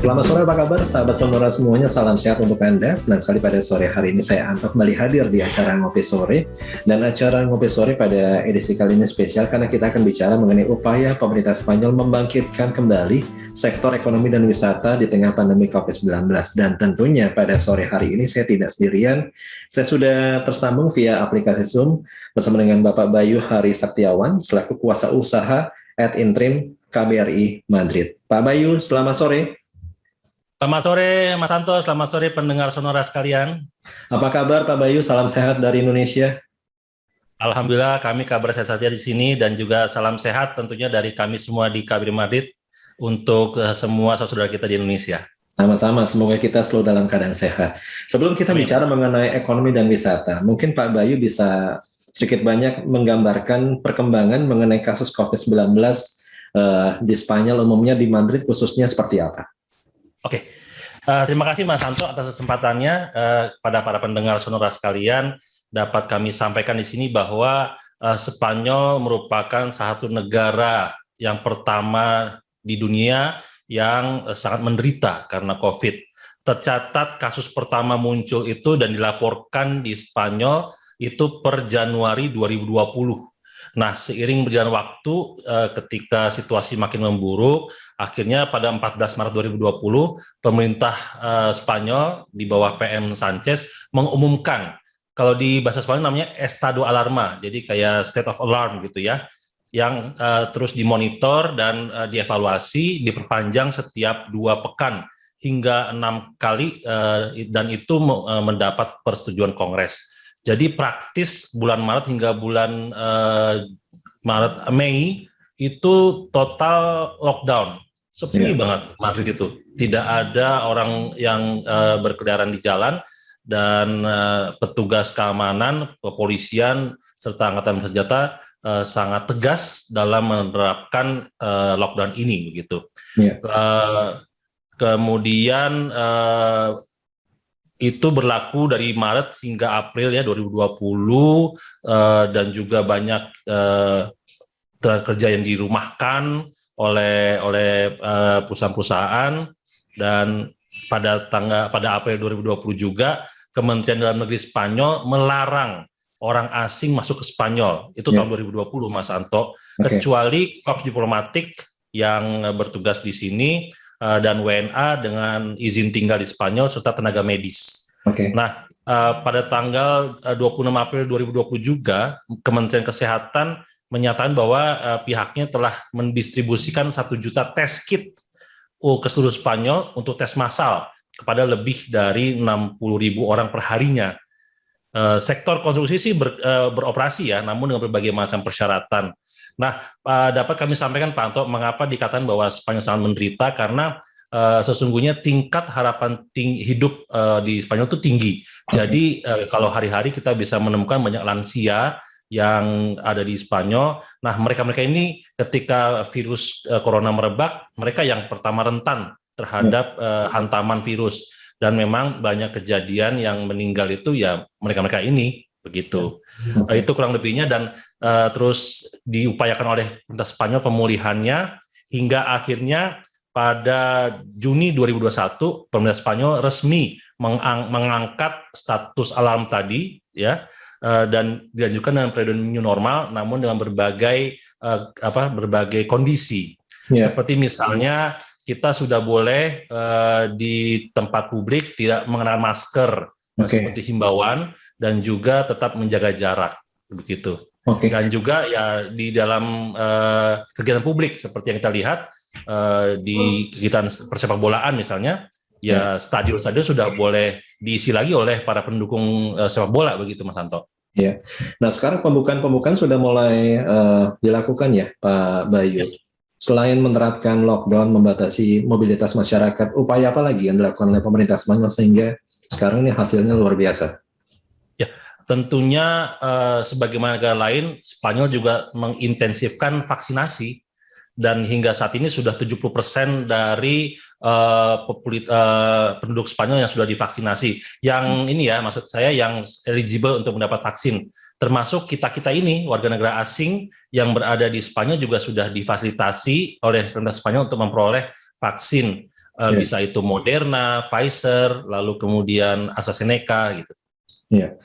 Selamat sore, apa kabar sahabat Sonora semuanya, salam sehat untuk Anda. Senang sekali pada sore hari ini saya Anto kembali hadir di acara Ngopi Sore. Dan acara Ngopi Sore pada edisi kali ini spesial karena kita akan bicara mengenai upaya pemerintah Spanyol membangkitkan kembali sektor ekonomi dan wisata di tengah pandemi COVID-19. Dan tentunya pada sore hari ini saya tidak sendirian, saya sudah tersambung via aplikasi Zoom bersama dengan Bapak Bayu Hari Saktiawan selaku kuasa usaha at Interim KBRI Madrid. Pak Bayu, selamat sore. Selamat sore Mas Anto, selamat sore pendengar Sonora sekalian. Apa kabar Pak Bayu? Salam sehat dari Indonesia. Alhamdulillah kami kabar sehat saja di sini dan juga salam sehat tentunya dari kami semua di KBRI Madrid untuk semua saudara kita di Indonesia. Sama-sama, semoga kita selalu dalam keadaan sehat. Sebelum kita bicara mengenai ekonomi dan wisata, mungkin Pak Bayu bisa sedikit banyak menggambarkan perkembangan mengenai kasus COVID-19 di Spanyol umumnya di Madrid khususnya seperti apa? Oke, terima kasih Mas Anto atas kesempatannya pada para pendengar Sonora sekalian. Dapat kami sampaikan di sini bahwa Spanyol merupakan satu negara yang pertama di dunia yang sangat menderita karena COVID. Tercatat kasus pertama muncul itu dan dilaporkan di Spanyol itu per Januari 2020. Nah, seiring berjalan waktu, ketika situasi makin memburuk, akhirnya pada 14 Maret 2020, pemerintah Spanyol di bawah PM Sanchez mengumumkan, kalau di bahasa Spanyol namanya estado alarma, jadi kayak state of alarm gitu ya, yang terus dimonitor dan dievaluasi, diperpanjang setiap 2 pekan hingga 6 kali, dan itu mendapat persetujuan Kongres. Jadi praktis bulan Maret hingga bulan Mei itu total lockdown, sepi banget Madrid itu. Tidak ada orang yang berkeliaran di jalan dan petugas keamanan, kepolisian serta angkatan bersenjata sangat tegas dalam menerapkan lockdown ini, begitu. Kemudian itu berlaku dari Maret hingga April ya 2020 dan juga banyak tenaga kerja yang dirumahkan oleh perusahaan-perusahaan, dan pada April 2020 juga Kementerian Dalam Negeri Spanyol melarang orang asing masuk ke Spanyol. Itu tahun 2020 Mas Anto, kecuali korps diplomatik yang bertugas di sini dan WNA dengan izin tinggal di Spanyol serta tenaga medis. Nah, pada tanggal 26 April 2020 juga Kementerian Kesehatan menyatakan bahwa pihaknya telah mendistribusikan 1 juta tes kit ke seluruh Spanyol untuk tes massal kepada lebih dari 60.000 orang per harinya. Sektor konstruksi sih beroperasi ya, namun dengan berbagai macam persyaratan. Nah, dapat kami sampaikan Pak Anto, mengapa dikatakan bahwa Spanyol sangat menderita, karena sesungguhnya tingkat harapan hidup di Spanyol itu tinggi. Jadi kalau hari-hari kita bisa menemukan banyak lansia yang ada di Spanyol. Nah, mereka-mereka ini ketika virus corona merebak, mereka yang pertama rentan terhadap hantaman virus. Dan memang banyak kejadian yang meninggal itu ya mereka-mereka ini, begitu. Itu kurang lebihnya, dan terus diupayakan oleh pemerintah Spanyol pemulihannya hingga akhirnya pada Juni 2021 pemerintah Spanyol resmi mengangkat status alarm tadi ya, dan dilanjutkan dengan periode new normal, namun dengan berbagai kondisi. Seperti misalnya kita sudah boleh di tempat publik tidak mengenakan masker seperti himbauan, dan juga tetap menjaga jarak, begitu. Dan juga ya di dalam kegiatan publik seperti yang kita lihat di kegiatan persepak bolaan misalnya, ya stadion-stadion sudah boleh diisi lagi oleh para pendukung sepak bola, begitu Mas Anto. Ya. Nah, sekarang pembukaan sudah mulai dilakukan ya Pak Bayu. Selain menerapkan lockdown, membatasi mobilitas masyarakat, upaya apa lagi yang dilakukan oleh pemerintah Spanyol sehingga sekarang ini hasilnya luar biasa? Ya, tentunya sebagaimana negara lain, Spanyol juga mengintensifkan vaksinasi, dan hingga saat ini sudah 70% dari penduduk Spanyol yang sudah divaksinasi. Yang ini ya, maksud saya yang eligible untuk mendapat vaksin. Termasuk kita-kita ini, warga negara asing yang berada di Spanyol juga sudah difasilitasi oleh pemerintah Spanyol untuk memperoleh vaksin. Iya. bisa itu Moderna, Pfizer, lalu kemudian AstraZeneca gitu. Iya.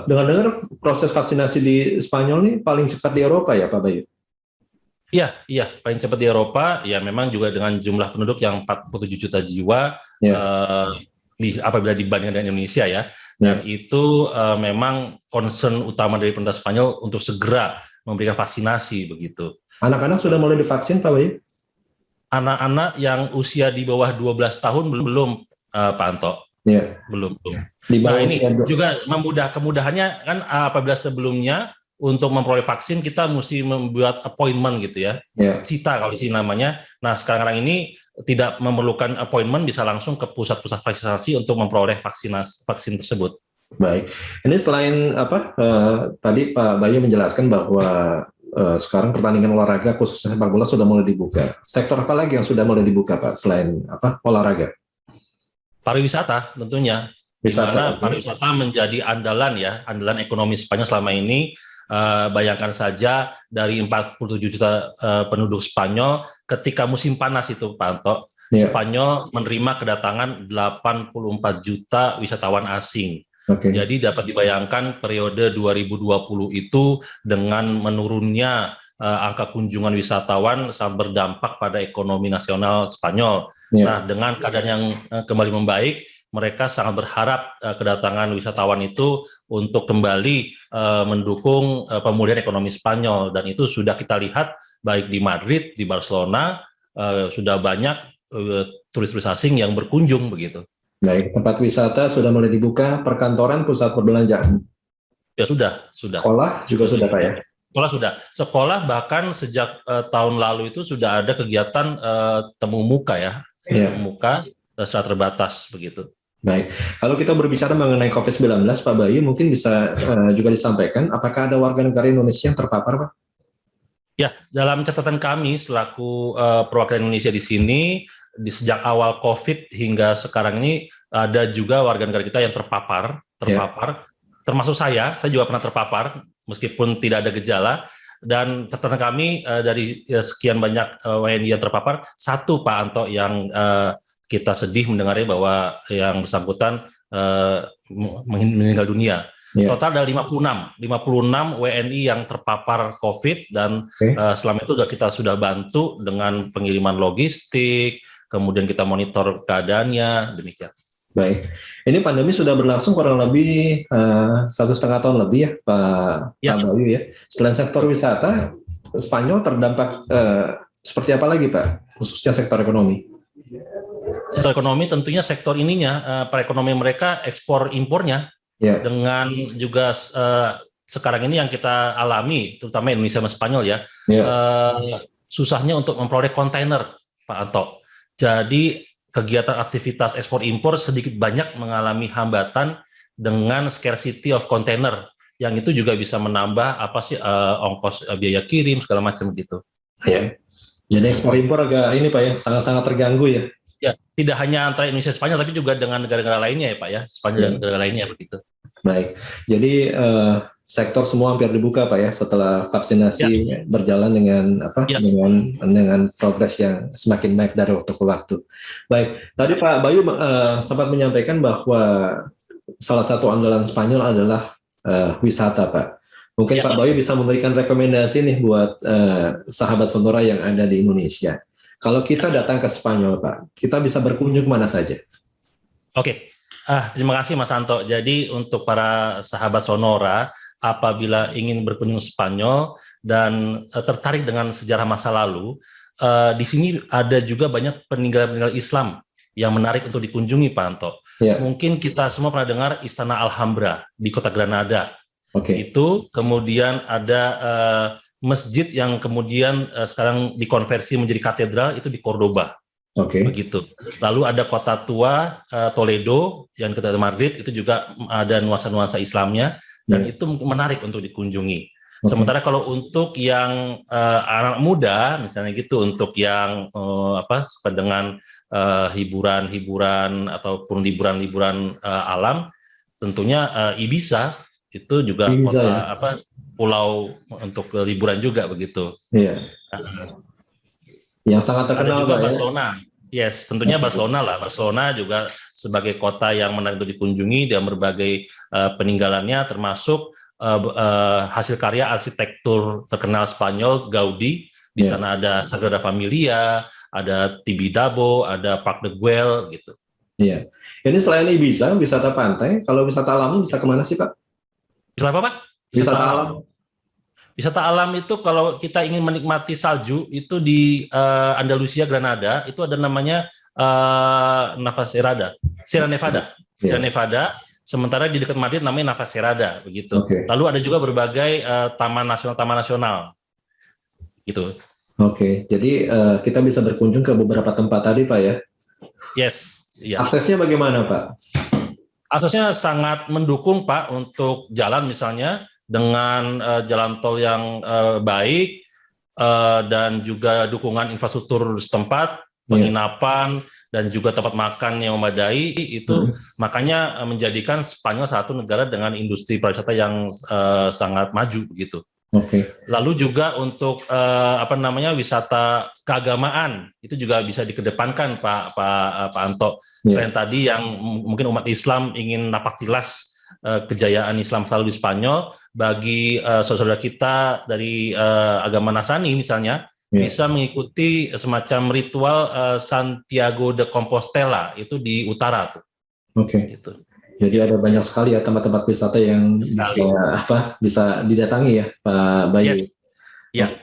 Dengar-dengar proses vaksinasi di Spanyol nih paling cepat di Eropa ya, Pak Bayu? Iya, paling cepat di Eropa, ya memang juga dengan jumlah penduduk yang 47 juta jiwa, Iya. apabila dibandingkan dengan Indonesia ya, dan itu memang concern utama dari pemerintah Spanyol untuk segera memberikan vaksinasi begitu. Anak-anak sudah mulai divaksin, Pak Bayu? Anak-anak yang usia di bawah 12 tahun belum, Pak Anto. Iya. Belum. Di Nah, bawah ini usia juga kemudahannya kan apabila sebelumnya untuk memperoleh vaksin kita mesti membuat appointment gitu ya. Iya. Cita kalau di sini namanya. Nah, sekarang ini tidak memerlukan appointment, bisa langsung ke pusat-pusat vaksinasi untuk memperoleh vaksin tersebut. Baik. Ini selain tadi Pak Bayu menjelaskan bahwa sekarang pertandingan olahraga khususnya sepak bola sudah mulai dibuka. Sektor apa lagi yang sudah mulai dibuka, Pak, selain olahraga? Pariwisata tentunya. Di mana pariwisata menjadi andalan ekonomi Spanyol selama ini. Bayangkan saja dari 47 juta penduduk Spanyol, ketika musim panas itu, Pak Anto, Spanyol menerima kedatangan 84 juta wisatawan asing. Jadi dapat dibayangkan periode 2020 itu dengan menurunnya angka kunjungan wisatawan sangat berdampak pada ekonomi nasional Spanyol. Nah, dengan keadaan yang kembali membaik, mereka sangat berharap kedatangan wisatawan itu untuk kembali mendukung pemulihan ekonomi Spanyol, dan itu sudah kita lihat baik di Madrid, di Barcelona, sudah banyak turis-turis asing yang berkunjung begitu. Baik, tempat wisata sudah mulai dibuka, perkantoran, pusat perbelanjaan. Ya sudah. Sekolah juga sudah, Pak ya? Sekolah sudah. Sekolah bahkan sejak tahun lalu itu sudah ada kegiatan temu muka ya, temu muka secara terbatas begitu. Baik, kalau kita berbicara mengenai COVID-19, Pak Bayu, mungkin bisa juga disampaikan, apakah ada warga negara Indonesia yang terpapar, Pak? Ya, dalam catatan kami selaku perwakilan Indonesia di sini, sejak awal COVID hingga sekarang ini ada juga warga negara kita yang terpapar, termasuk saya juga pernah terpapar meskipun tidak ada gejala. Dan catatan kami dari sekian banyak WNI yang terpapar, satu Pak Anto yang kita sedih mendengarnya bahwa yang bersangkutan meninggal dunia. Total ada 56 WNI yang terpapar COVID, dan selama itu kita sudah bantu dengan pengiriman logistik, kemudian kita monitor keadaannya, demikian. Baik, ini pandemi sudah berlangsung kurang lebih 1,5 tahun lebih ya, Pak Bayu ya. Selain sektor wisata, Spanyol terdampak seperti apa lagi, Pak, khususnya sektor ekonomi? Sektor ekonomi tentunya sektor perekonomian mereka ekspor impornya, dengan juga sekarang ini yang kita alami, terutama Indonesia dan Spanyol ya, susahnya untuk memperoleh kontainer, Pak Anto. Jadi kegiatan aktivitas ekspor impor sedikit banyak mengalami hambatan dengan scarcity of container, yang itu juga bisa menambah ongkos biaya kirim segala macam gitu. Ya. Jadi ekspor impor agak ini Pak ya, sangat-sangat terganggu ya. Ya, tidak hanya antara Indonesia dan Spanyol, tapi juga dengan negara-negara lainnya ya Pak ya, Spanyol dan negara lainnya begitu. Baik, jadi sektor semua hampir dibuka Pak ya setelah vaksinasi berjalan dengan progres yang semakin baik dari waktu ke waktu. Baik, tadi Pak Bayu sempat menyampaikan bahwa salah satu andalan Spanyol adalah wisata Pak. Mungkin Pak Bayu bisa memberikan rekomendasi nih buat sahabat Sonora yang ada di Indonesia. Kalau kita datang ke Spanyol Pak, kita bisa berkunjung mana saja? Oke. Terima kasih Mas Anto. Jadi untuk para sahabat Sonora, apabila ingin berkunjung Spanyol dan tertarik dengan sejarah masa lalu, di sini ada juga banyak peninggalan-peninggalan Islam yang menarik untuk dikunjungi Pak Anto. Mungkin kita semua pernah dengar Istana Alhambra di Kota Granada. Itu kemudian ada masjid yang kemudian sekarang dikonversi menjadi katedral, itu di Cordoba. Begitu. Lalu ada kota tua Toledo yang kita Madrid, itu juga ada nuansa-nuansa Islamnya, dan itu menarik untuk dikunjungi. Sementara kalau untuk yang anak muda, misalnya gitu, untuk yang dengan hiburan-hiburan ataupun liburan-liburan alam, tentunya Ibiza itu juga pulau untuk liburan juga begitu. Iya. Yang sangat terkenal juga Pak, Barcelona. Yes, tentunya Barcelona lah. Barcelona juga sebagai kota yang menarik untuk dikunjungi dan berbagai peninggalannya, termasuk hasil karya arsitektur terkenal Spanyol Gaudi. Di sana ada Sagrada Familia, ada Tibidabo, ada Parc de Güell gitu. Iya. Ini selain Ibiza, wisata pantai, kalau wisata alam bisa kemana sih Pak? Wisata apa Pak? Wisata alam. Wisata alam itu kalau kita ingin menikmati salju itu di Andalusia, Granada, itu ada namanya Navacerrada, Sierra Nevada. Sierra Nevada, sementara di dekat Madrid namanya Navacerrada begitu. Lalu ada juga berbagai taman nasional gitu. Oke, jadi kita bisa berkunjung ke beberapa tempat tadi Pak ya. Yes, ya. Aksesnya bagaimana Pak? Aksesnya sangat mendukung Pak untuk jalan misalnya dengan jalan tol yang baik dan juga dukungan infrastruktur setempat, penginapan dan juga tempat makan yang memadai itu makanya menjadikan Spanyol satu negara dengan industri pariwisata yang sangat maju begitu. Lalu juga untuk wisata keagamaan itu juga bisa dikedepankan Pak Anto. Selain tadi yang mungkin umat Islam ingin napak tilas kejayaan Islam selalu di Spanyol, bagi saudara kita dari agama Nasrani misalnya bisa mengikuti semacam ritual Santiago de Compostela itu di utara tuh. Gitu. Jadi ada banyak sekali ya tempat-tempat wisata yang bisa didatangi ya Pak Bayu. Yes. Ya.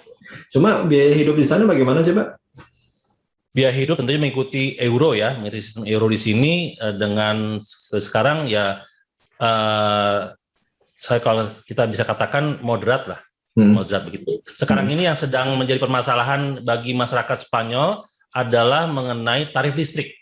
Cuma biaya hidup di sana bagaimana sih Pak? Biaya hidup tentunya mengikuti euro ya, mengikuti sistem euro di sini dengan sekarang ya kalau kita bisa katakan moderat lah, moderat begitu. Sekarang ini yang sedang menjadi permasalahan bagi masyarakat Spanyol adalah mengenai tarif listrik.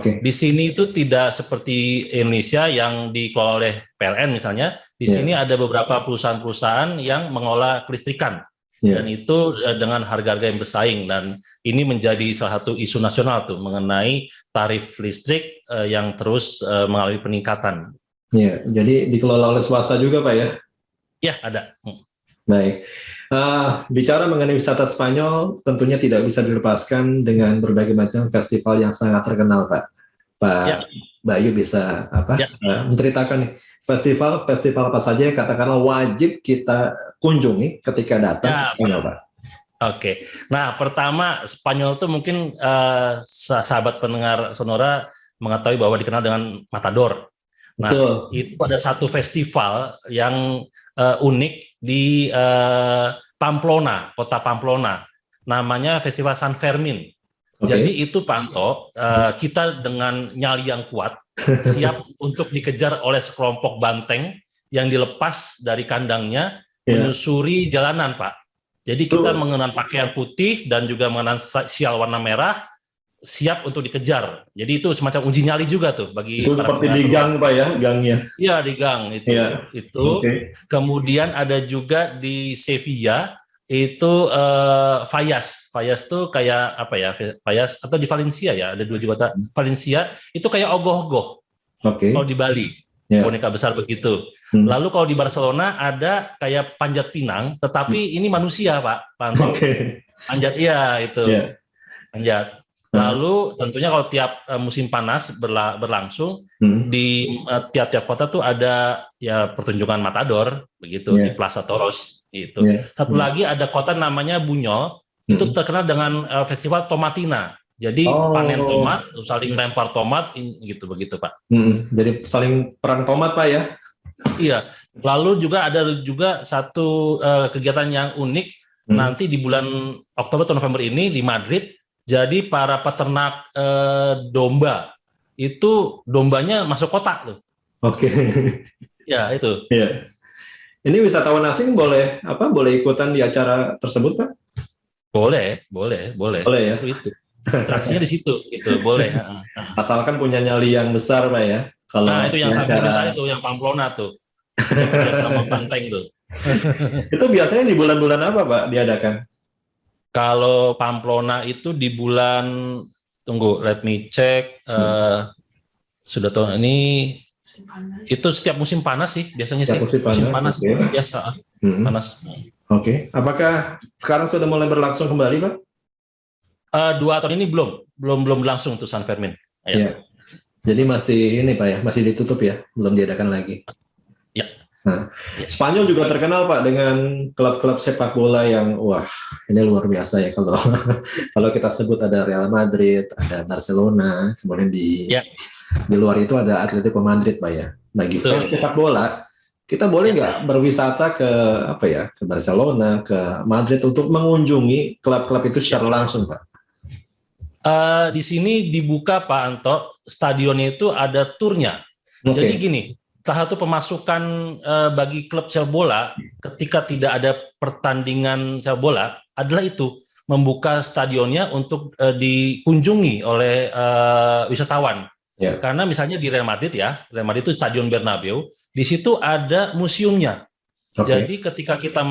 Di sini itu tidak seperti Indonesia yang dikelola oleh PLN misalnya. Di sini ada beberapa perusahaan-perusahaan yang mengelola kelistrikan. Dan itu dengan harga-harga yang bersaing. Dan ini menjadi salah satu isu nasional tuh mengenai tarif listrik yang terus mengalami peningkatan. Ya, jadi dikelola oleh swasta juga Pak ya? Ya, ada. Baik. Bicara mengenai wisata Spanyol, tentunya tidak bisa dilepaskan dengan berbagai macam festival yang sangat terkenal, Pak. Bayu bisa menceritakan nih festival apa saja yang katakanlah wajib kita kunjungi ketika datang ke Spanyol, Pak. Oke. Nah, pertama Spanyol itu mungkin sahabat pendengar Sonora mengetahui bahwa dikenal dengan Matador. Nah, itu ada satu festival yang unik di Pamplona, kota Pamplona, namanya Festival San Fermin. Jadi itu Pak Anto, kita dengan nyali yang kuat siap untuk dikejar oleh sekelompok banteng yang dilepas dari kandangnya menyusuri jalanan Pak. Jadi kita mengenakan pakaian putih dan juga mengenakan sial warna merah, siap untuk dikejar. Jadi itu semacam uji nyali juga tuh bagi itu seperti di gang Pak ya, gangnya. Iya, di gang itu. Kemudian ada juga di Sevilla itu Fallas. Fallas tuh kayak apa ya? Fallas atau di Valencia ya, ada dua kota. Valencia itu kayak ogoh-ogoh. Kalau di Bali, boneka besar begitu. Lalu kalau di Barcelona ada kayak panjat pinang, tetapi ini manusia Pak Anto. Panjat itu. Panjat. Lalu tentunya kalau tiap musim panas berlangsung di tiap-tiap kota tuh ada ya pertunjukan matador begitu di Plaza Toros itu. Satu lagi ada kota namanya Buñol, itu terkenal dengan festival tomatina. Jadi panen tomat, saling lempar tomat gitu begitu Pak. Jadi saling perang tomat Pak ya. Iya. Lalu juga ada satu kegiatan yang unik nanti di bulan Oktober atau November ini di Madrid. Jadi para peternak domba itu dombanya masuk kotak tuh. Ya itu. Ini wisatawan asing boleh ikutan di acara tersebut Pak? Boleh. Ya. Itu. Atraksinya di situ, gitu boleh. Asalkan punya nyali yang besar Pak ya. Nah itu yang saya bilang tadi tuh, yang Pamplona tuh, sama banteng tuh. Itu biasanya di bulan-bulan apa Pak diadakan? Kalau Pamplona itu di bulan, let me check, sudah tahun ini, itu setiap musim panas sih, biasanya sih, musim panas, biasa, panas. Apakah sekarang sudah mulai berlangsung kembali Pak? 2 tahun ini belum langsung tuh San Fermin. Ya. Ya. Jadi masih ini Pak ya, masih ditutup ya, belum diadakan lagi. Ya. Nah, Spanyol juga terkenal Pak dengan klub-klub sepak bola yang wah ini luar biasa ya kalau kalau kita sebut ada Real Madrid, ada Barcelona, kemudian di luar itu ada Atletico Madrid Pak ya. Bagi fans sepak bola, kita boleh nggak berwisata ke ke Barcelona, ke Madrid untuk mengunjungi klub-klub itu secara langsung Pak? Di sini dibuka Pak Anto, stadionnya itu ada turnya. Jadi gini. Salah satu pemasukan bagi klub sepak bola ketika tidak ada pertandingan sepak bola adalah itu membuka stadionnya untuk dikunjungi oleh wisatawan. Yeah. Karena misalnya di Real Madrid Real Madrid itu Stadion Bernabeu, di situ ada museumnya. Jadi ketika kita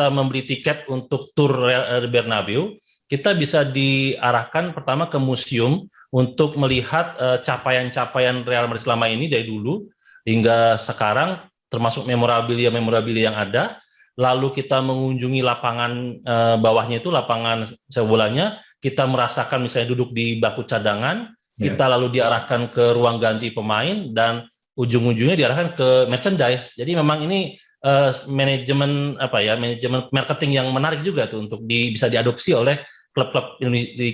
membeli tiket untuk tur Bernabeu, kita bisa diarahkan pertama ke museum untuk melihat capaian-capaian Real Madrid selama ini dari dulu hingga sekarang, termasuk memorabilia yang ada. Lalu kita mengunjungi lapangan bawahnya itu, lapangan sepak bolanya, kita merasakan misalnya duduk di bangku cadangan, kita lalu diarahkan ke ruang ganti pemain, dan ujung-ujungnya diarahkan ke merchandise. Jadi memang ini manajemen marketing yang menarik juga tuh untuk bisa diadopsi oleh klub-klub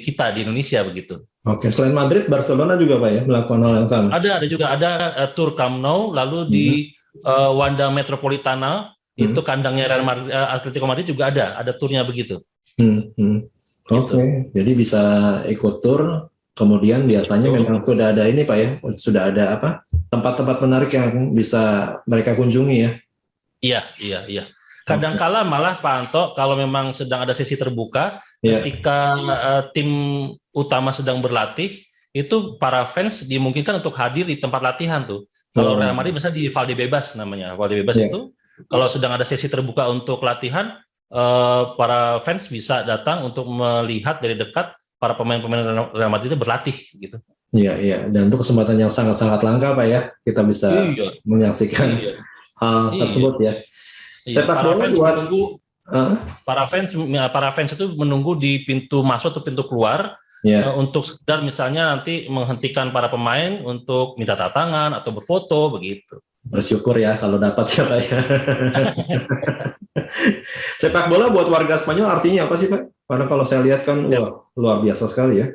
kita di Indonesia begitu. Oke, selain Madrid, Barcelona juga Pak ya melakukan hal yang sama? Ada juga tur Camp Nou, lalu di Wanda Metropolitano, itu kandangnya Real Madrid, Atletico Madrid juga ada turnya begitu. Oke, jadi bisa ikut tur, kemudian biasanya memang sudah ada ini Pak ya, sudah ada tempat-tempat menarik yang bisa mereka kunjungi ya? Iya. Kadangkala malah Pak Anto, kalau memang sedang ada sesi terbuka, ketika tim utama sedang berlatih, itu para fans dimungkinkan untuk hadir di tempat latihan tuh. Kalau Real Madrid misalnya di Valdebebas namanya, Valdebebas itu, kalau sedang ada sesi terbuka untuk latihan, para fans bisa datang untuk melihat dari dekat para pemain-pemain Real Madrid itu berlatih gitu. Iya. Dan untuk kesempatan yang sangat-sangat langka Pak ya, kita bisa menyaksikan hal tersebut ya. Sepak bola para fans itu menunggu di pintu masuk atau pintu keluar untuk sekedar misalnya nanti menghentikan para pemain untuk minta tanda tangan atau berfoto begitu. Bersyukur ya kalau dapat ya Pak ya. Sepak bola buat warga Spanyol artinya apa sih Pak? Karena kalau saya lihat kan luar biasa sekali ya.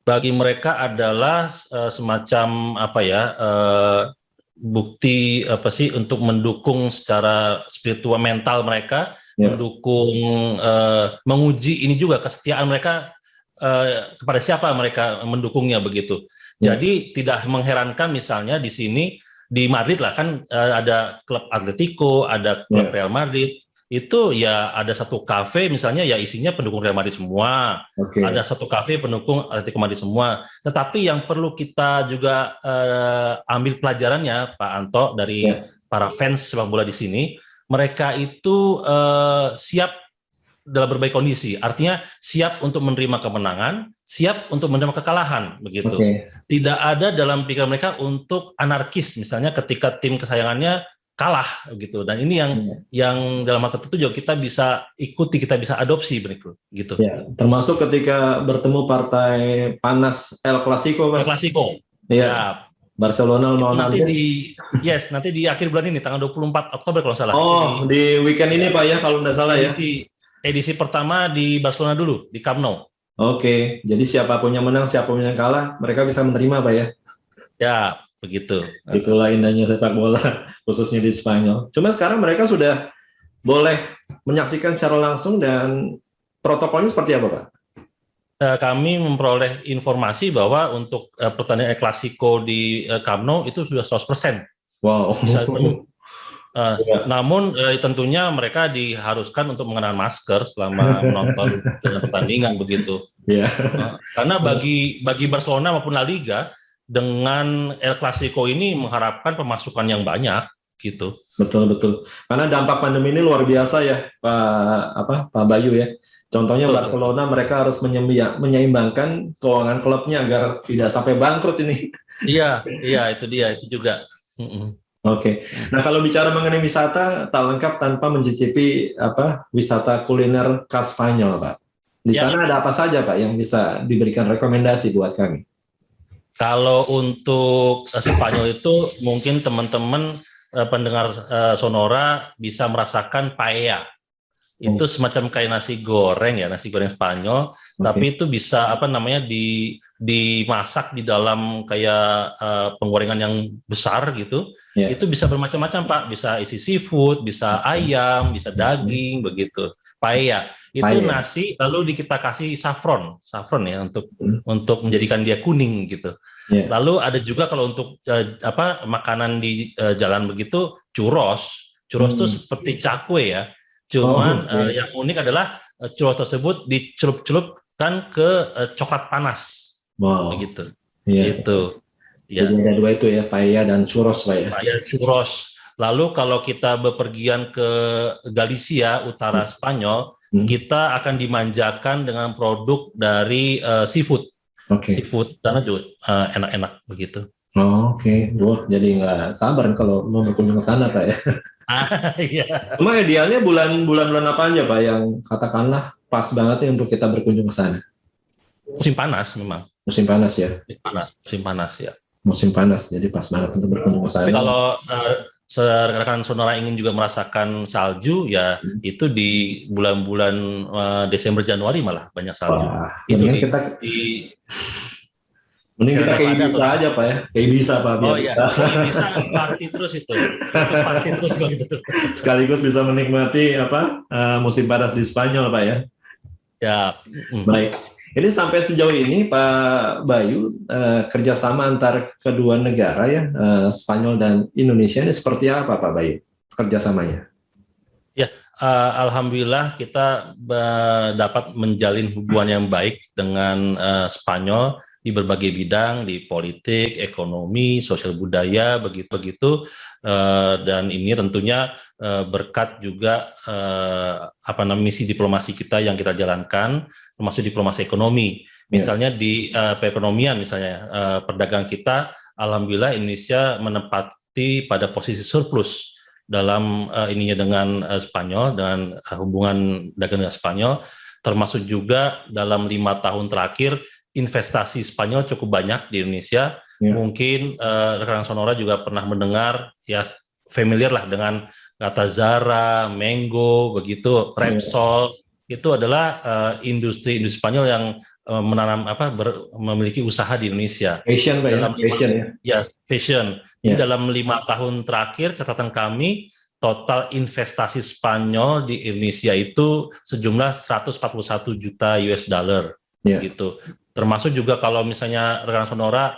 Bagi mereka adalah semacam bukti untuk mendukung secara spiritual mental mereka, mendukung menguji ini juga kesetiaan mereka kepada siapa mereka mendukungnya begitu. Jadi tidak mengherankan misalnya di sini di Madrid lah kan ada klub Atletico, ada klub Real Madrid. Itu ya ada satu kafe misalnya ya isinya pendukung Real Madrid semua, ada satu kafe pendukung Atletico Madrid semua. Tetapi yang perlu kita juga ambil pelajarannya Pak Anto dari para fans sepak bola di sini, mereka itu siap dalam berbagai kondisi, artinya siap untuk menerima kemenangan, siap untuk menerima kekalahan begitu. Tidak ada dalam pikiran mereka untuk anarkis misalnya ketika tim kesayangannya kalah gitu, dan ini yang dalam hal tertentu juga kita bisa ikuti, kita bisa adopsi berikut gitu. Ya, termasuk ketika bertemu partai panas El Clasico. El Clasico. Ya. Barcelona lawan nanti nanti di akhir bulan ini tanggal 24 Oktober kalau salah. Oh, di weekend ini Pak ya kalau tidak salah ya. Edisi pertama di Barcelona dulu di Camp Nou. Oke, jadi siapapun yang menang, siapapun yang kalah, mereka bisa menerima Pak ya. Ya. Begitu. Itulah indahnya sepak bola, khususnya di Spanyol. Cuma sekarang mereka sudah boleh menyaksikan secara langsung, dan protokolnya seperti apa, Pak? Kami memperoleh informasi bahwa untuk pertandingan El Clasico di Camp Nou itu sudah 100%. Wow. Bisa penuh. Namun tentunya mereka diharuskan untuk mengenakan masker selama menonton pertandingan begitu. Karena bagi Barcelona maupun La Liga, dengan El Clasico ini mengharapkan pemasukan yang banyak gitu. Betul. Karena dampak pandemi ini luar biasa ya, Pak Bayu ya. Contohnya Barcelona, mereka harus menyeimbangkan keuangan klubnya agar tidak sampai bangkrut ini. Iya, itu juga. Oke. Nah, kalau bicara mengenai wisata, tak lengkap tanpa mencicipi wisata kuliner khas Spanyol, Pak. Di Ya, sana ada apa saja Pak yang bisa diberikan rekomendasi buat kami? kalau untuk Spanyol itu mungkin teman-teman pendengar Sonora bisa merasakan paella. Itu semacam kayak nasi goreng ya, nasi goreng Spanyol, tapi itu bisa apa namanya dimasak di dalam kayak penggorengan yang besar gitu. Itu bisa bermacam-macam Pak, bisa isi seafood, bisa ayam, bisa daging begitu. Paella itu nasi lalu kita kasih saffron ya untuk menjadikan dia kuning gitu. Lalu ada juga kalau untuk makanan di jalan begitu churros itu seperti cakwe ya. Cuman yang unik adalah churros tersebut dicelup-celupkan ke coklat panas. Begitu. Itu. Ya. Jadi ada dua itu ya, paella dan churros Pak ya. Paella churros. Lalu kalau kita bepergian ke Galicia, utara Spanyol, kita akan dimanjakan dengan produk dari seafood. Seafood karena juga enak-enak begitu. Oke. Wah, jadi nggak sabar kalau mau berkunjung ke sana Pak ya. Iya. Emang idealnya bulan-bulan apa aja Pak yang katakanlah pas banget ya untuk kita berkunjung ke sana? Musim panas memang. Musim panas ya. Musim panas ya. Musim panas, jadi pas banget untuk berkunjung ke sana. Tapi kalau rekan Sonora ingin juga merasakan salju, ya itu di bulan-bulan Desember Januari malah banyak salju. Wah, itu mending kita kayak Ibiza aja Pak ya, kayak Ibiza Pak. Oh iya, bisa party terus itu party terus gitu. Sekaligus bisa menikmati musim panas di Spanyol Pak ya. Ya. Baik. Ini sampai sejauh ini Pak Bayu kerjasama antar kedua negara ya, Spanyol dan Indonesia ini seperti apa Pak Bayu kerjasamanya? Ya, alhamdulillah kita dapat menjalin hubungan yang baik dengan Spanyol di berbagai bidang, di politik, ekonomi, sosial budaya, begitu dan ini tentunya berkat juga misi diplomasi kita yang kita jalankan, termasuk diplomasi ekonomi. Misalnya di perekonomian, misalnya perdagangan kita, alhamdulillah Indonesia menempati pada posisi surplus dalam ininya dengan Spanyol, dengan hubungan dagang dengan Spanyol, termasuk juga dalam 5 tahun terakhir investasi Spanyol cukup banyak di Indonesia. Mungkin rekan Sonora juga pernah mendengar, ya familiar lah dengan kata Zara, Mango, begitu, Repsol. Itu adalah industri Spanyol yang memiliki usaha di Indonesia. Fashion, Pak, fashion. Ini dalam 5 tahun terakhir catatan kami total investasi Spanyol di Indonesia itu sejumlah 141 juta US dollar, gitu. Termasuk juga kalau misalnya rekan Sonora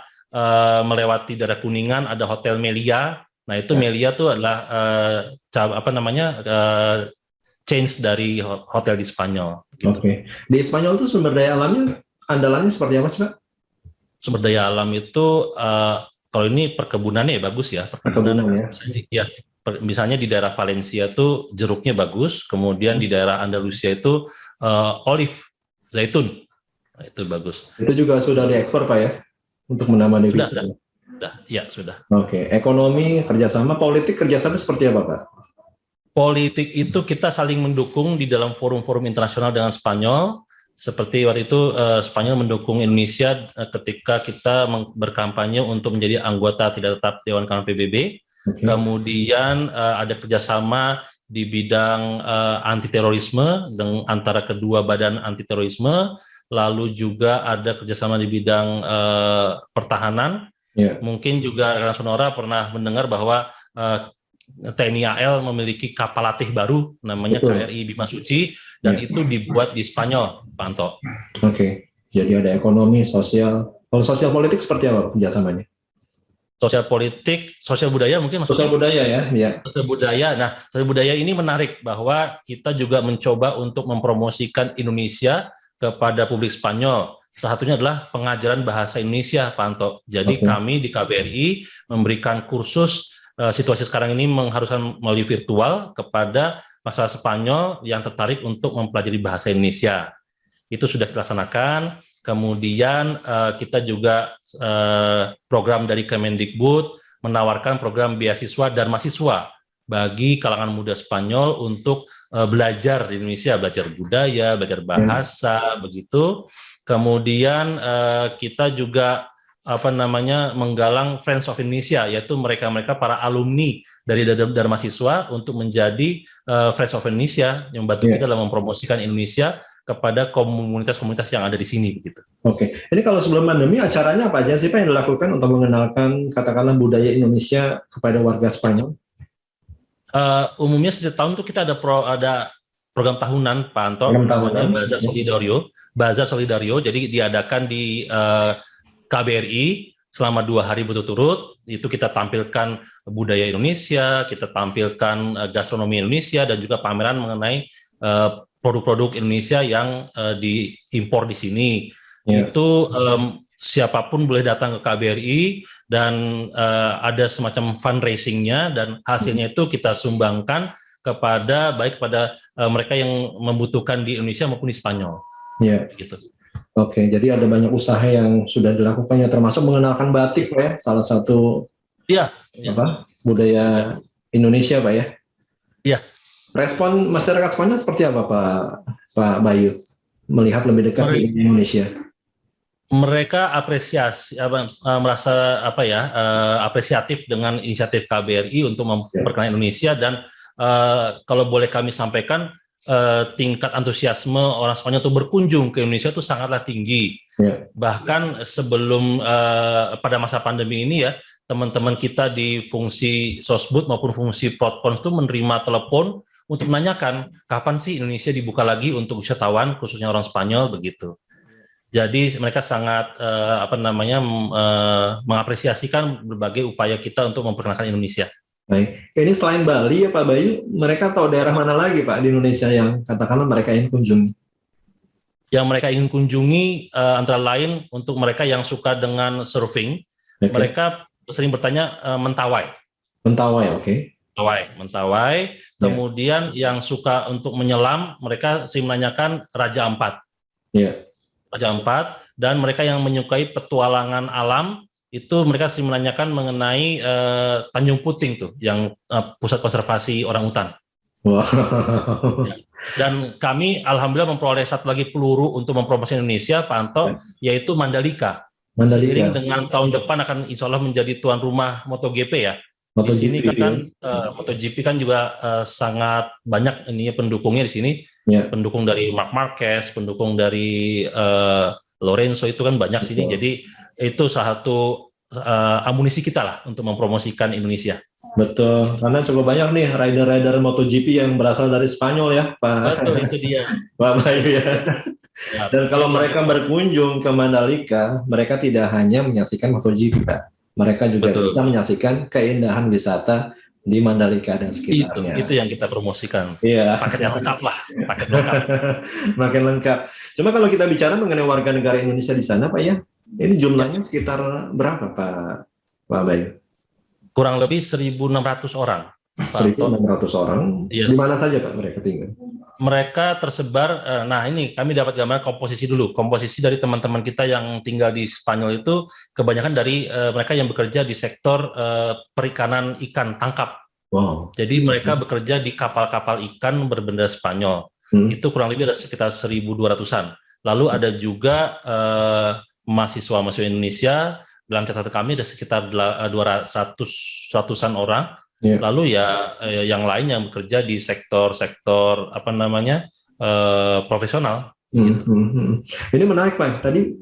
melewati daerah Kuningan ada Hotel Melia. Nah itu Melia itu adalah change dari hotel di Spanyol. Gitu. Oke. Di Spanyol itu sumber daya alamnya andalannya seperti apa sih Pak? Sumber daya alam itu kalau ini perkebunannya bagus ya. Perkebunan ya. Misalnya di daerah Valencia itu jeruknya bagus, kemudian di daerah Andalusia itu olive, zaitun. Nah, itu bagus. Itu juga sudah diekspor Pak ya? Untuk menambah devisa. Sudah. Oke. Ekonomi kerjasama, politik kerjasama seperti apa Pak? Politik itu kita saling mendukung di dalam forum-forum internasional dengan Spanyol. Seperti waktu itu Spanyol mendukung Indonesia ketika kita berkampanye untuk menjadi anggota tidak tetap Dewan Keamanan PBB. Kemudian ada kerjasama di bidang anti terorisme antara kedua badan anti terorisme. Lalu juga ada kerjasama di bidang pertahanan. Mungkin juga rekan Sonora pernah mendengar bahwa TNI AL memiliki kapal latih baru namanya KRI Bimasuci dan itu dibuat di Spanyol, Pak Anto. Oke. Jadi ada ekonomi, sosial. Kalau sosial politik seperti apa kerjasamanya? Sosial politik, sosial budaya mungkin maksudnya. Sosial budaya ya. Sosial budaya. Nah, sosial budaya ini menarik bahwa kita juga mencoba untuk mempromosikan Indonesia kepada publik Spanyol. Salah satunya adalah pengajaran bahasa Indonesia, Pak Anto. Jadi kami di KBRI memberikan kursus situasi sekarang ini mengharuskan melalui virtual kepada masyarakat Spanyol yang tertarik untuk mempelajari bahasa Indonesia. Itu sudah kita laksanakan. Kemudian kita juga program dari Kemendikbud menawarkan program beasiswa dan mahasiswa bagi kalangan muda Spanyol untuk belajar di Indonesia, belajar budaya, belajar bahasa, begitu. Kemudian kita juga menggalang Friends of Indonesia, yaitu mereka-mereka para alumni dari Dharma Siswa untuk menjadi Friends of Indonesia yang membantu kita dalam mempromosikan Indonesia kepada komunitas-komunitas yang ada di sini, begitu. Oke, ini kalau sebelum pandemi acaranya apa aja sih Pak yang dilakukan untuk mengenalkan katakanlah budaya Indonesia kepada warga Spanyol? Umumnya setiap tahun tuh kita ada program tahunan, Pak Anto, namanya Bazar Solidario. Jadi diadakan di KBRI selama 2 hari berturut-turut. Itu kita tampilkan budaya Indonesia, kita tampilkan gastronomi Indonesia, dan juga pameran mengenai produk-produk Indonesia yang diimpor di sini. Itu siapapun boleh datang ke KBRI dan ada semacam fundraising-nya, dan hasilnya itu kita sumbangkan kepada mereka yang membutuhkan di Indonesia maupun di Spanyol. Gitu. Oke, jadi ada banyak usaha yang sudah dilakukannya, termasuk mengenalkan batik, Pak ya, salah satu budaya Indonesia, Pak ya. Iya. Respon masyarakat Spanyol seperti apa, Pak Bayu, melihat lebih dekat di Indonesia? Mereka merasa apresiatif dengan inisiatif KBRI untuk memperkenalkan Indonesia, dan kalau boleh kami sampaikan, tingkat antusiasme orang Spanyol untuk berkunjung ke Indonesia itu sangatlah tinggi. Bahkan sebelum pada masa pandemi ini ya, teman-teman kita di fungsi Sosbud maupun fungsi Prodcons itu menerima telepon untuk menanyakan kapan sih Indonesia dibuka lagi untuk wisatawan, khususnya orang Spanyol, begitu. Jadi mereka sangat mengapresiasikan berbagai upaya kita untuk memperkenalkan Indonesia. Baik, ini selain Bali ya Pak Bayu, mereka tahu daerah mana lagi Pak di Indonesia yang katakanlah mereka ingin kunjungi? Yang mereka ingin kunjungi antara lain untuk mereka yang suka dengan surfing, mereka sering bertanya Mentawai. Mentawai, oke. Mentawai. Kemudian yang suka untuk menyelam, mereka sering menanyakan Raja Ampat. Raja Ampat, dan mereka yang menyukai petualangan alam, itu mereka sering menanyakan mengenai Tanjung Puting tuh, yang pusat konservasi orangutan. Wow. Dan kami alhamdulillah memperoleh satu lagi peluru untuk mempromosikan Indonesia, Pak Anto, yaitu Mandalika. Seiring dengan tahun depan akan insya Allah menjadi tuan rumah MotoGP ya. Di sini kan MotoGP kan juga sangat banyak ini pendukungnya di sini. Pendukung dari Marc Marquez, pendukung dari Lorenzo, itu kan banyak sini. Jadi itu salah satu amunisi kita lah untuk mempromosikan Indonesia. Betul, karena cukup banyak nih rider-rider MotoGP yang berasal dari Spanyol ya, Pak. Betul, itu dia. Pak Bayu ya. Dan kalau mereka berkunjung ke Mandalika, mereka tidak hanya menyaksikan MotoGP, Pak. Mereka juga bisa menyaksikan keindahan wisata di Mandalika dan sekitarnya. Itu yang kita promosikan. Iya. Paketnya lengkap lah, paket lengkap. Makin lengkap. Cuma kalau kita bicara mengenai warga negara Indonesia di sana, Pak ya, ini jumlahnya sekitar berapa, Pak Bayu? Kurang lebih 1.600 orang. 1.600 orang. Yes. Di mana saja Pak mereka tinggal? Mereka tersebar. Nah ini kami dapat gambar komposisi dulu. Komposisi dari teman-teman kita yang tinggal di Spanyol itu kebanyakan dari mereka yang bekerja di sektor perikanan ikan tangkap. Wow. Jadi mereka bekerja di kapal-kapal ikan berbendera Spanyol. Itu kurang lebih ada sekitar 1.200-an. Lalu ada juga mahasiswa-mahasiswa Indonesia. Dalam catatan kami ada sekitar 200-an orang. Lalu ya yang lain yang bekerja di sektor-sektor profesional. Gitu. Ini menarik Pak. Tadi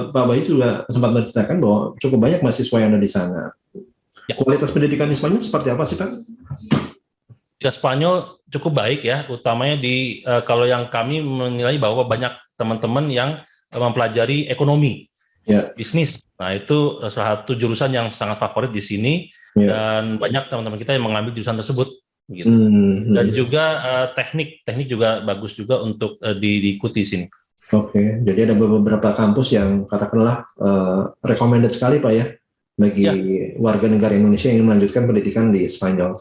Pak Bayu juga sempat menceritakan bahwa cukup banyak mahasiswa yang ada di sana. Kualitas pendidikan di Spanyol seperti apa sih Pak? Ya, Spanyol cukup baik ya, utamanya di kalau yang kami menilai bahwa banyak teman-teman yang mempelajari ekonomi, bisnis. Nah itu salah satu jurusan yang sangat favorit di sini. Dan banyak teman-teman kita yang mengambil jurusan tersebut, gitu. Dan juga teknik juga bagus juga untuk diikuti sini. Oke, jadi ada beberapa kampus yang katakanlah recommended sekali Pak ya bagi warga negara Indonesia yang ingin melanjutkan pendidikan di Spanyol.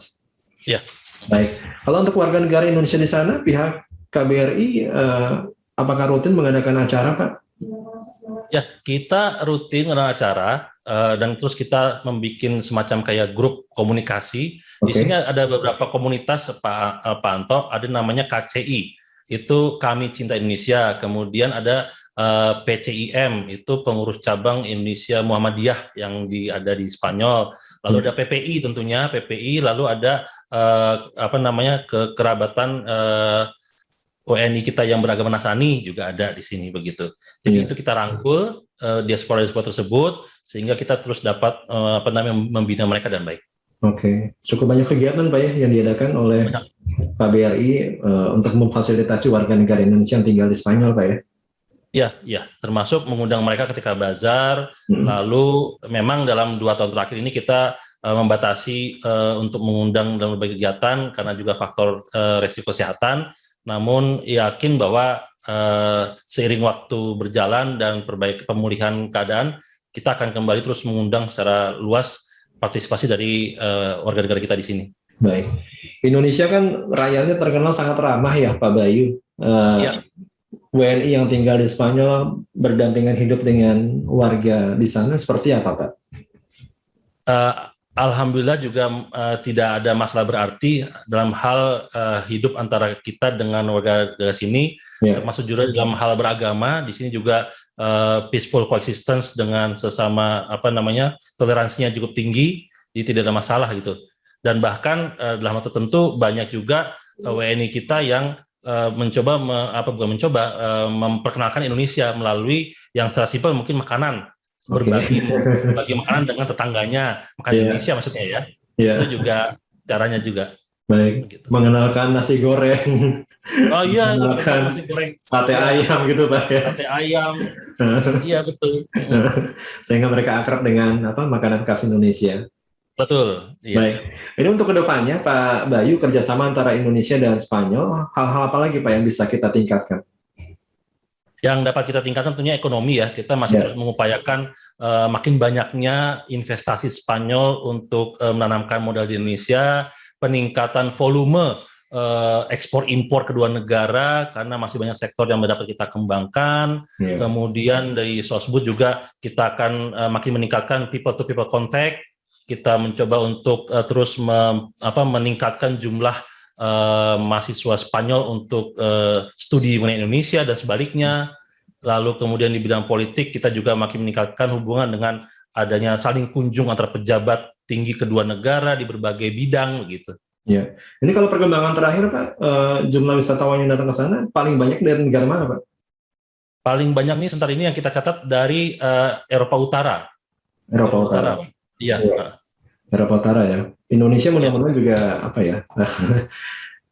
Ya. Baik, kalau untuk warga negara Indonesia di sana, pihak KBRI apakah rutin mengadakan acara Pak? Ya, kita rutin mengadakan acara. dan terus kita membuat semacam kayak grup komunikasi. Di Oke. sini ada beberapa komunitas, Pak Anto, ada namanya KCI, itu Kami Cinta Indonesia. Kemudian ada PCIM, itu pengurus cabang Indonesia Muhammadiyah yang ada di Spanyol. Lalu ada PPI tentunya, PPI, lalu ada kekerabatan WNI kita yang beragama Nasrani juga ada di sini begitu. Jadi itu kita rangkul diaspora-diaspora tersebut sehingga kita terus dapat membina mereka dengan baik. Oke, cukup banyak kegiatan Pak ya yang diadakan oleh Pak BRI untuk memfasilitasi warga negara Indonesia yang tinggal di Spanyol Pak ya. Ya, termasuk mengundang mereka ketika bazar. Lalu memang dalam 2 tahun terakhir ini kita membatasi untuk mengundang dalam berbagai kegiatan karena juga faktor resiko kesehatan. Namun yakin bahwa seiring waktu berjalan dan pemulihan keadaan, kita akan kembali terus mengundang secara luas partisipasi dari warga negara kita di sini. Baik, Indonesia kan rakyatnya terkenal sangat ramah ya Pak Bayu. Ya. WNI yang tinggal di Spanyol berdampingan hidup dengan warga di sana seperti apa Pak? Alhamdulillah juga tidak ada masalah berarti dalam hal hidup antara kita dengan warga dari sini, termasuk juga dalam hal beragama. Di sini juga peaceful coexistence dengan sesama toleransinya cukup tinggi, jadi tidak ada masalah gitu. Dan bahkan dalam hal tertentu banyak juga WNI kita yang memperkenalkan Indonesia melalui yang secara simpel mungkin makanan. Berbagi makanan dengan tetangganya, Indonesia maksudnya ya. Itu juga caranya juga. Baik, gitu. Mengenalkan nasi goreng. Oh iya, mengenalkan nasi goreng, sate ayam gitu Pak ya. Sate ayam, iya betul. Sehingga mereka akrab dengan makanan khas Indonesia. Betul. Iya. Baik, ini untuk kedepannya Pak Bayu, kerjasama antara Indonesia dan Spanyol, hal-hal apa lagi Pak yang bisa kita tingkatkan? Yang dapat kita tingkatkan tentunya ekonomi ya. Kita masih terus mengupayakan makin banyaknya investasi Spanyol untuk menanamkan modal di Indonesia, peningkatan volume ekspor impor kedua negara karena masih banyak sektor yang dapat kita kembangkan. Kemudian dari Sosbud juga kita akan makin meningkatkan people to people contact. Kita mencoba untuk terus meningkatkan jumlah mahasiswa Spanyol untuk studi mengenai Indonesia dan sebaliknya. Lalu kemudian di bidang politik kita juga makin meningkatkan hubungan dengan adanya saling kunjung antara pejabat tinggi kedua negara di berbagai bidang begitu. Ya, ini kalau perkembangan terakhir Pak, jumlah wisatawan yang datang ke sana paling banyak dari negara mana Pak? Paling banyak nih sebentar ini yang kita catat dari Eropa Utara. Eropa Utara. Iya. Eropa Utara ya. Indonesia mudah-mudahan juga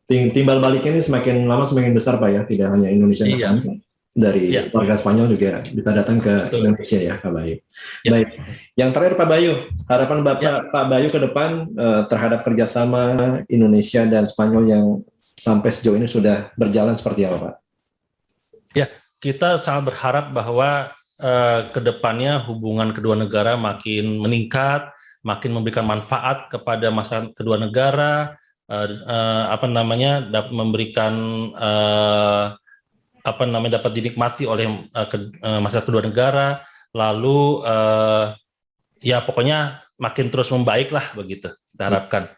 timbal baliknya ini semakin lama semakin besar Pak ya, tidak hanya Indonesia dari warga Spanyol juga bisa datang ke Indonesia ya Pak Bayu. Baik, yang terakhir Pak Bayu, harapan Pak Bayu ke depan terhadap kerjasama Indonesia dan Spanyol yang sampai sejauh ini sudah berjalan seperti apa Pak? Ya, kita sangat berharap bahwa ke depannya hubungan kedua negara makin meningkat, makin memberikan manfaat kepada masyarakat kedua negara, dapat memberikan dapat dinikmati oleh masyarakat kedua negara, lalu pokoknya makin terus membaik lah begitu kita harapkan.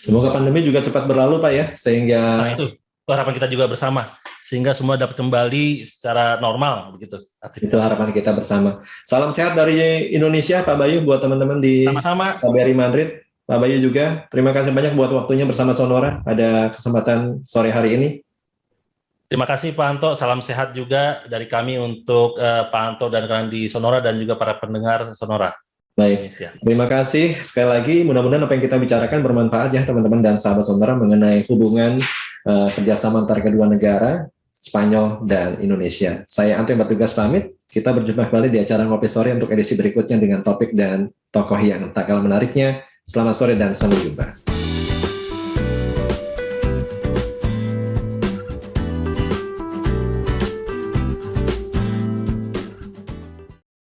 Semoga pandemi juga cepat berlalu Pak ya, sehingga itu harapan kita juga bersama, sehingga semua dapat kembali secara normal begitu. Itu harapan kita bersama. Salam sehat dari Indonesia Pak Bayu buat teman-teman di KBRI Madrid. Pak Bayu juga terima kasih banyak buat waktunya bersama Sonora pada kesempatan sore hari ini. Terima kasih Pak Anto, salam sehat juga dari kami untuk Pak Anto dan kalian di Sonora dan juga para pendengar Sonora. Baik, terima kasih sekali lagi. Mudah-mudahan apa yang kita bicarakan bermanfaat ya teman-teman dan sahabat Sonora mengenai hubungan kerjasama antara kedua negara, Spanyol dan Indonesia. Saya Anto yang bertugas pamit. Kita berjumpa kembali di acara Ngopi Sore untuk edisi berikutnya dengan topik dan tokoh yang tak kalah menariknya. Selamat sore dan sampai jumpa.